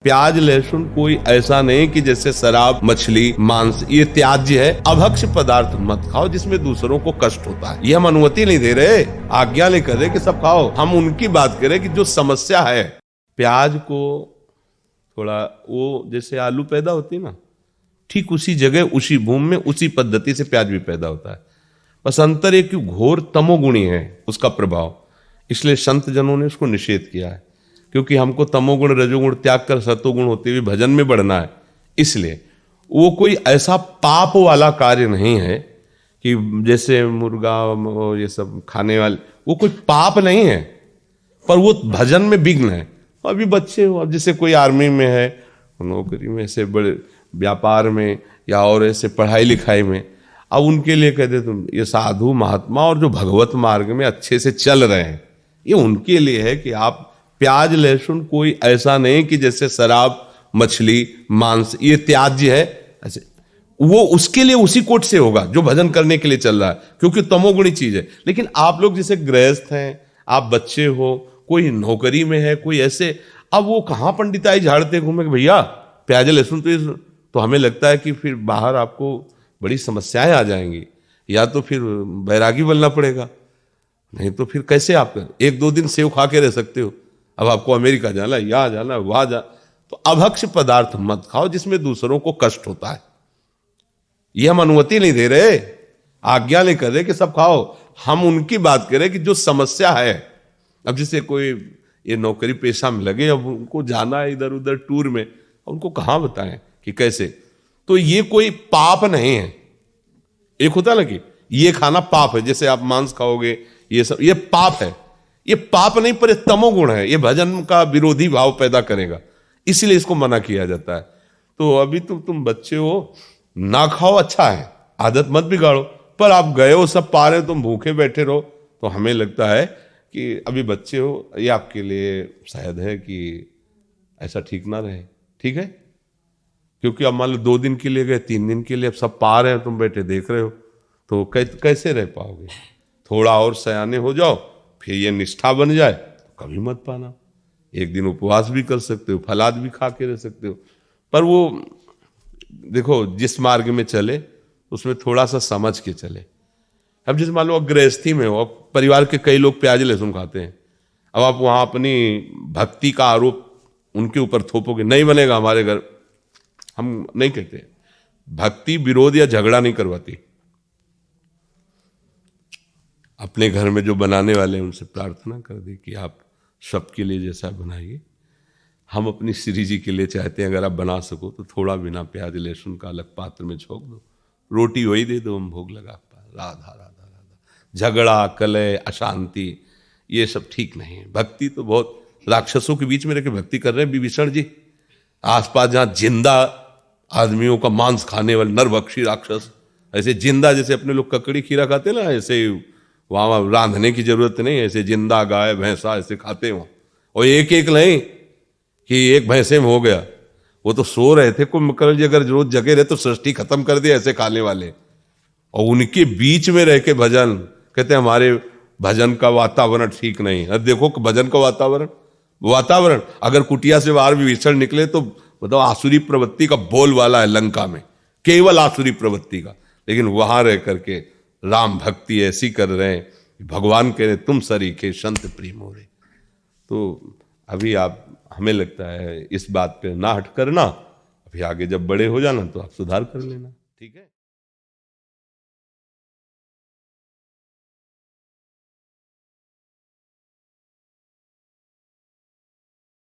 प्याज लहसुन कोई ऐसा नहीं कि जैसे शराब मछली मांस ये त्याज्य है। अभक्ष्य पदार्थ मत खाओ जिसमें दूसरों को कष्ट होता है। ये हम अनुमति नहीं दे रहे, आज्ञा नहीं कर रहे कि सब खाओ। हम उनकी बात करें कि जो समस्या है। प्याज को थोड़ा वो जैसे आलू पैदा होती है ना, ठीक उसी जगह उसी भूमि में उसी पद्धति से प्याज भी पैदा होता है। बस अंतर एक घोर तमोगुणी है उसका प्रभाव, इसलिए संत जनों ने उसको निषेध किया है। क्योंकि हमको तमोगुण रजोगुण त्याग कर सतोगुण होते हुए भजन में बढ़ना है, इसलिए वो कोई ऐसा पाप वाला कार्य नहीं है कि जैसे मुर्गा ये सब खाने वाले, वो कोई पाप नहीं है, पर वो भजन में विघ्न है। अभी बच्चे हो, अब जैसे कोई आर्मी में है, नौकरी में, ऐसे बड़े व्यापार में या और ऐसे पढ़ाई लिखाई में, अब उनके लिए कहते तुम ये साधु महात्मा और जो भगवत मार्ग में अच्छे से चल रहे हैं, ये उनके लिए है कि आप प्याज लहसुन कोई ऐसा नहीं कि जैसे शराब मछली मांस ये त्याज्य है, ऐसे वो उसके लिए उसी कोट से होगा जो भजन करने के लिए चल रहा है, क्योंकि तमोगुणी चीज है। लेकिन आप लोग जैसे गृहस्थ हैं, आप बच्चे हो, कोई नौकरी में है, कोई ऐसे, अब वो कहाँ पंडिताई झाड़ते घूमे भैया प्याज लहसुन तो हमें लगता है कि फिर बाहर आपको बड़ी समस्याएं आ जाएंगी, या तो फिर बैरागी बनना पड़ेगा, नहीं तो फिर कैसे आप एक दो दिन सेव खा के रह सकते हो। अब आपको अमेरिका जाना, यहाँ जाना, वहां जाना, तो अभक्ष्य पदार्थ मत खाओ जिसमें दूसरों को कष्ट होता है। ये हम अनुमति नहीं दे रहे, आज्ञा नहीं कर रहे कि सब खाओ। हम उनकी बात करें कि जो समस्या है। अब जैसे कोई ये नौकरी पेशा में लगे, अब उनको जाना है इधर उधर टूर में, उनको कहाँ बताएं कि कैसे, तो ये कोई पाप नहीं है। एक होता है ना कि ये खाना पाप है, जैसे आप मांस खाओगे ये सब, ये पाप है। ये पाप नहीं, पर तमोगुण है, ये भजन का विरोधी भाव पैदा करेगा, इसलिए इसको मना किया जाता है। तो अभी तुम बच्चे हो, ना खाओ, अच्छा है, आदत मत बिगाड़ो, पर आप गए हो, सब पा रहे हो, तुम भूखे बैठे रहो, तो हमें लगता है कि अभी बच्चे हो, ये आपके लिए शायद है कि ऐसा ठीक ना रहे। ठीक है, क्योंकि अब मान लो 2 दिन के लिए गए, 3 दिन के लिए, अब सब पा रहे हैं, तुम बैठे देख रहे हो, तो कैसे रह पाओगे। थोड़ा और सयाने हो जाओ, फिर ये निष्ठा बन जाए तो कभी मत पाना। एक दिन उपवास भी कर सकते हो, फलाद भी खा के रह सकते हो, पर वो देखो जिस मार्ग में चले उसमें थोड़ा सा समझ के चले। अब जैसे मान लो गृहस्थी में हो, अब परिवार के कई लोग प्याज लहसुन खाते हैं, अब आप वहां अपनी भक्ति का आरोप उनके ऊपर थोपोगे, नहीं बनेगा हमारे घर। हम नहीं कहते, भक्ति विरोध या झगड़ा नहीं करवाती। अपने घर में जो बनाने वाले हैं उनसे प्रार्थना कर दी कि आप सबके लिए जैसा बनाइए। हम अपनी श्री जी के लिए चाहते हैं अगर आप बना सको तो थोड़ा बिना प्याज लहसुन का अलग पात्र में छोंक दो, रोटी वही दे दो, हम भोग लगा पा। राधा राधा राधा। झगड़ा कलह अशांति ये सब ठीक नहीं है। भक्ति तो बहुत राक्षसों के बीच में रहकर भक्ति कर रहे हैं विभीषण जी, आसपास जहाँ जिंदा आदमियों का मांस खाने वाले नरभक्षी राक्षस, ऐसे जिंदा, जैसे अपने लोग ककड़ी खीरा खाते ना, ऐसे वहां रांधने की जरूरत नहीं, ऐसे जिंदा गाय भैंसा ऐसे खाते हो। और एक एक नहीं कि एक भैंसे में हो गया, वो तो सो रहे थे। कुंभकर्ण जी अगर रोज जगे रहे तो सृष्टि खत्म कर दिया ऐसे खाने वाले, और उनके बीच में रह के भजन कहते हमारे भजन का वातावरण ठीक नहीं है। देखो भजन का वातावरण अगर कुटिया से बाहर विभीषण निकले तो बताओ आसुरी प्रवृत्ति का बोल वाला है लंका में, केवल आसुरी प्रवृत्ति का, लेकिन वहां रह करके राम भक्ति ऐसी कर रहे हैं, भगवान कह रहे तुम सरीखे संत प्रेम हो रहे। तो अभी आप, हमें लगता है इस बात पे ना हट करना, अभी आगे जब बड़े हो जाना तो आप सुधार कर लेना। ठीक है।